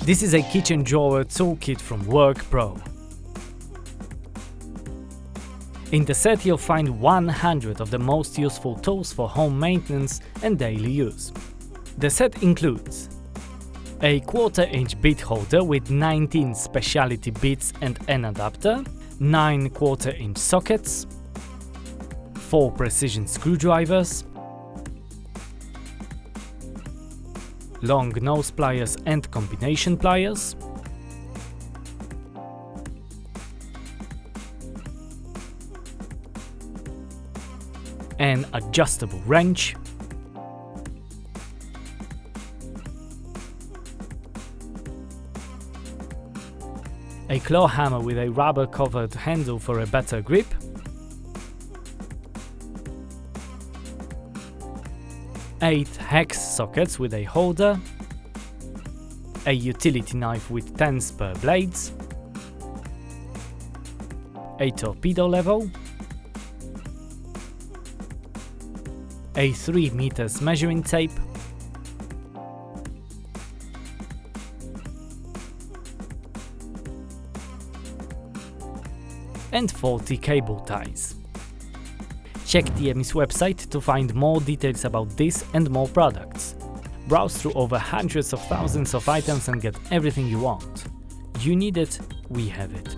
This is a kitchen drawer toolkit from WorkPro. In the set you'll find 100 of the most useful tools for home maintenance and daily use. The set includes a 1/4-inch bit holder with 19 specialty bits and an adapter, 9 1/4-inch sockets, 4 precision screwdrivers, long nose pliers and combination pliers, an adjustable wrench, a claw hammer with a rubber-covered handle for a better grip, eight hex sockets with a holder, a utility knife with 10 spare blades, a torpedo level, a 3 meters measuring tape, and 40 cable ties. Check TME's website to find more details about this and more products. Browse through over hundreds of thousands of items and get everything you want. You need it, we have it.